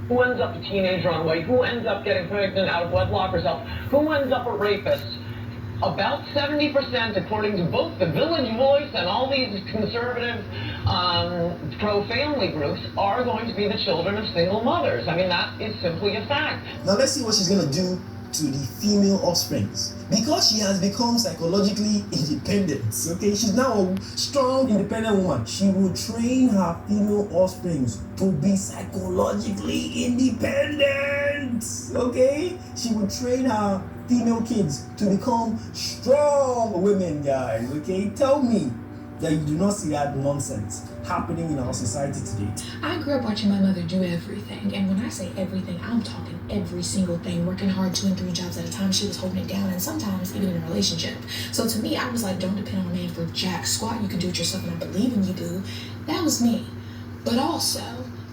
Who ends up a teenage runaway? Who ends up getting pregnant out of wedlock herself? Who ends up a rapist? About 70%, according to both the Village Voice and all these conservative pro-family groups, are going to be the children of single mothers. I mean, that is simply a fact. Now let's see what she's going to do to the female offsprings. Because she has become psychologically independent, okay? She's now a strong, independent woman. She will train her female offsprings to be psychologically independent, okay? She will train her female kids to become strong women, guys, okay? Tell me that you do not see that nonsense happening in our society today. I grew up watching my mother do everything, and when I say everything, I'm talking every single thing, working hard 2 and 3 jobs at a time. She was holding it down, and sometimes even in a relationship. So to me, I was like, don't depend on a man for jack squat. You can do it yourself, and I believe in you, boo. That was me. But also,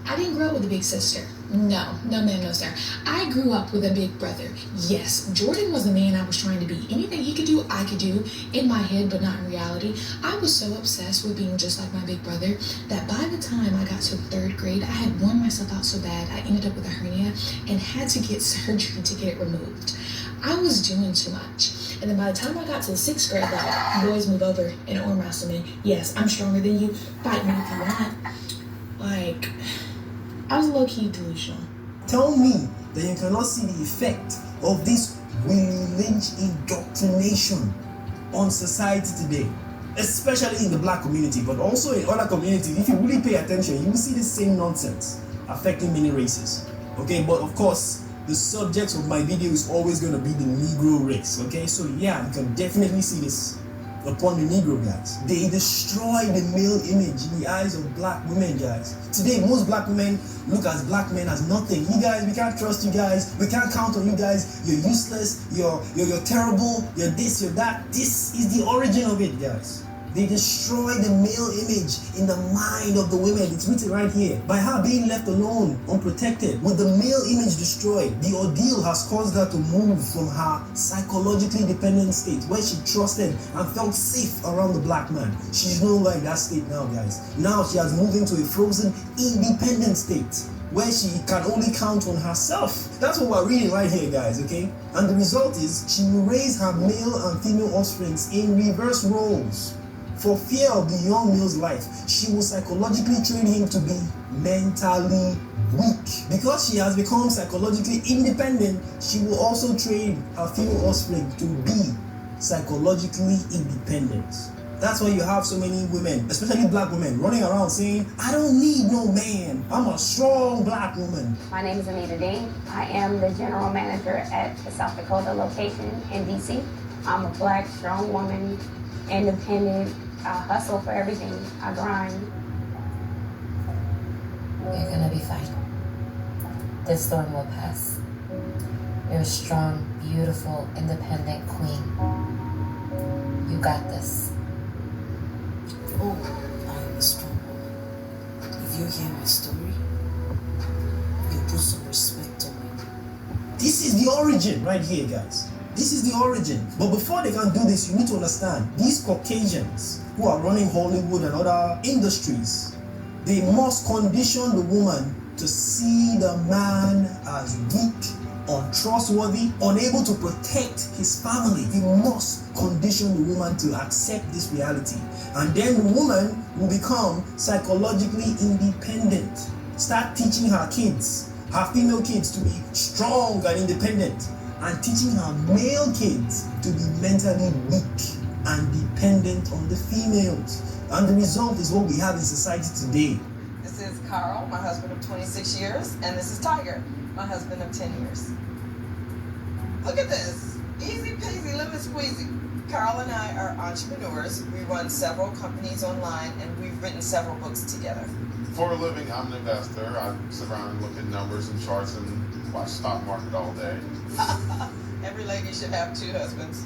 I didn't grow up with a big sister. No, ma'am, no, sir. I grew up with a big brother. Yes, Jordan was the man I was trying to be. Anything he could do, I could do in my head, but not in reality. I was so obsessed with being just like my big brother that by the time I got to 3rd grade, I had worn myself out so bad, I ended up with a hernia and had to get surgery to get it removed. I was doing too much. And then by the time I got to the 6th grade level, boys move over and arm wrestle me. Yes, I'm stronger than you. Fight me if you want. Like, I was low-key delusional. Tell me that you cannot see the effect of this Willie Lynch indoctrination on society today, especially in the black community, but also in other communities. If you really pay attention, you will see the same nonsense affecting many races. Okay, but of course, the subject of my video is always going to be the Negro race. Okay, so yeah, you can definitely see this upon the Negro guys. They destroy the male image in the eyes of black women, guys. Today, most black women look at black men as nothing. You guys, we can't trust you guys. We can't count on you guys. You're useless. You're terrible. You're this, you're that. This is the origin of it, guys. They destroy the male image in the mind of the women. It's written right here. By her being left alone, unprotected, with the male image destroyed, the ordeal has caused her to move from her psychologically dependent state, where she trusted and felt safe around the black man. She's no longer in that state now, guys. Now she has moved into a frozen, independent state, where she can only count on herself. That's what we're reading right here, guys, okay? And the result is, she will raise her male and female offsprings in reverse roles. For fear of the young male's life, she will psychologically train him to be mentally weak. Because she has become psychologically independent, she will also train her female offspring to be psychologically independent. That's why you have so many women, especially black women, running around saying, I don't need no man. I'm a strong black woman. My name is Anita Dean. I am the general manager at the South Dakota location in DC. I'm a black, strong woman, independent. I hustle for everything. I grind. You're gonna be fine. This storm will pass. You're a strong, beautiful, independent queen. You got this. Oh, I am a strong woman. If you hear my story, you put some respect on me. This is the origin right here, guys. This is the origin. But before they can do this, you need to understand, these Caucasians who are running Hollywood and other industries, they must condition the woman to see the man as weak, untrustworthy, unable to protect his family. He must condition the woman to accept this reality. And then the woman will become psychologically independent. Start teaching her kids, her female kids, to be strong and independent, and teaching her male kids to be mentally weak and dependent on the females. And the result is what we have in society today. This is Carl, my husband of 26 years, and this is Tiger, my husband of 10 years. Look at this. Easy peasy, lemon squeezy. Carl and I are entrepreneurs. We run several companies online, and we've written several books together. For a living, I'm an investor. I sit around and look at numbers and charts and watch stock market all day. Every lady should have 2 husbands.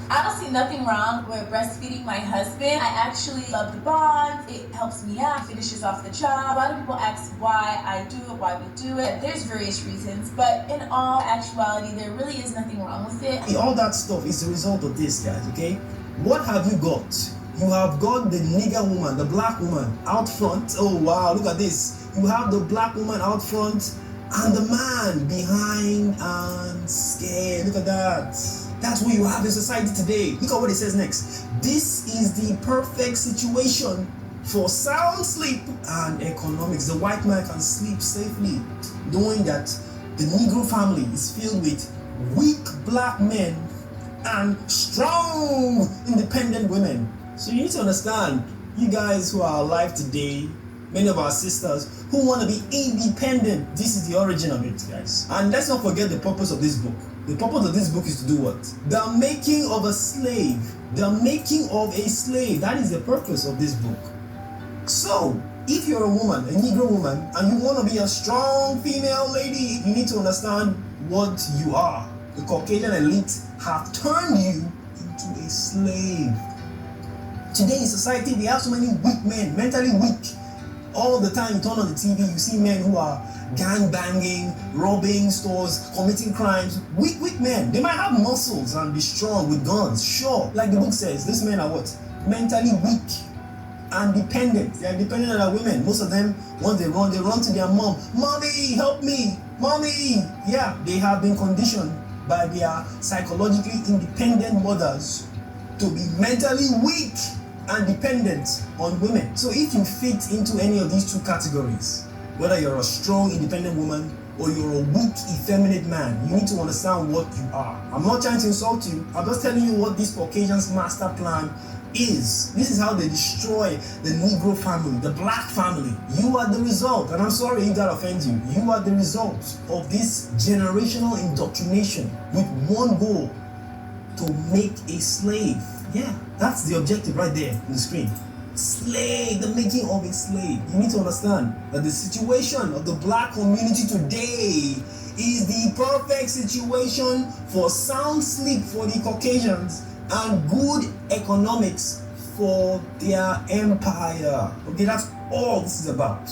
I don't see nothing wrong with breastfeeding my husband. I actually love the bond. It helps me out, finishes off the job. A lot of people ask why I do it, why we do it. There's various reasons, but in all actuality, there really is nothing wrong with it. All that stuff is the result of this, guys, okay? What have you got You have got the nigger woman, the black woman out front. Oh wow, look at this. You have the black woman out front and the man behind and scared. Look at that. That's what you have in society today. Look at what it says next. This is the perfect situation for sound sleep and economics. The white man can sleep safely, knowing that the Negro family is filled with weak black men and strong independent women. So you need to understand, you guys who are alive today, many of our sisters who want to be independent, this is the origin of it, guys. And let's not forget the purpose of this book. The purpose of this book is to do what? The making of a slave. The making of a slave. That is the purpose of this book. So, if you're a woman, a Negro woman, and you want to be a strong female lady, you need to understand what you are. The Caucasian elite have turned you into a slave. Today in society, we have so many weak men, mentally weak. All the time you turn on the TV, you see men who are gang banging, robbing stores, committing crimes. Weak men. They might have muscles and be strong with guns, sure. Like the book says, these men are what? Mentally weak and dependent. They are dependent on their women. Most of them, once they run to their mom. Mommy, help me. Mommy. Yeah, they have been conditioned by their psychologically independent mothers to be mentally weak and dependent on women. So if you fit into any of these two categories, whether you're a strong independent woman or you're a weak effeminate man, you need to understand what you are. I'm not trying to insult you. I'm just telling you what this Caucasian's master plan is. This is how they destroy the Negro family, the black family. You are the result, and I'm sorry if that offends you. You are the result of this generational indoctrination with one goal: to make a slave. Yeah, that's the objective right there on the screen. Slave, the making of a slave. You need to understand that the situation of the black community today is the perfect situation for sound sleep for the Caucasians and good economics for their empire. Okay, that's all this is about.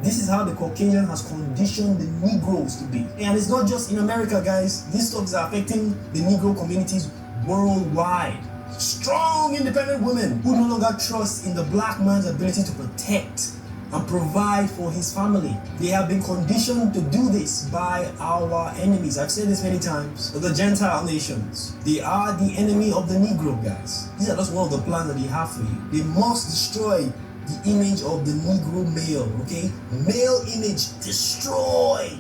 This is how the Caucasian has conditioned the Negroes to be. And it's not just in America, guys. These stuff is affecting the Negro communities worldwide. Strong, independent women who no longer trust in the black man's ability to protect and provide for his family. They have been conditioned to do this by our enemies. I've said this many times. The Gentile nations, they are the enemy of the Negro, guys. These are just one of the plans that they have for you. They must destroy the image of the Negro male, okay? Male image destroyed,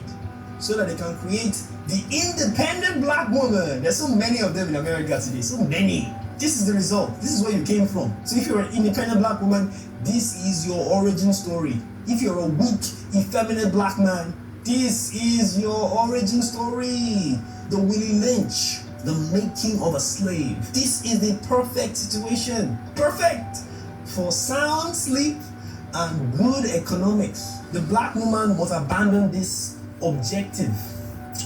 so that they can create the independent black woman. There's so many of them in America today, so many. This is the result. This is where you came from. So if you're an independent black woman, this is your origin story. If you're a weak, effeminate black man, this is your origin story. The Willie Lynch, the making of a slave. This is the perfect situation. Perfect for sound sleep and good economics. The black woman must abandon this objective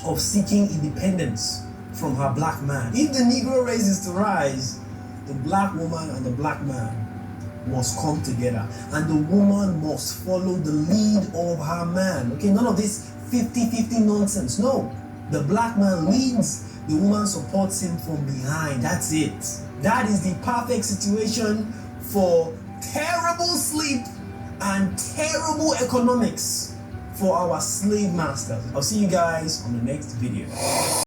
of seeking independence from her black man. If the Negro race is to rise, the black woman and the black man must come together, and the woman must follow the lead of her man. Okay, none of this 50-50 nonsense. No, the black man leads, the woman supports him from behind. That's it. That is the perfect situation for terrible sleep and terrible economics for our slave masters. I'll see you guys on the next video.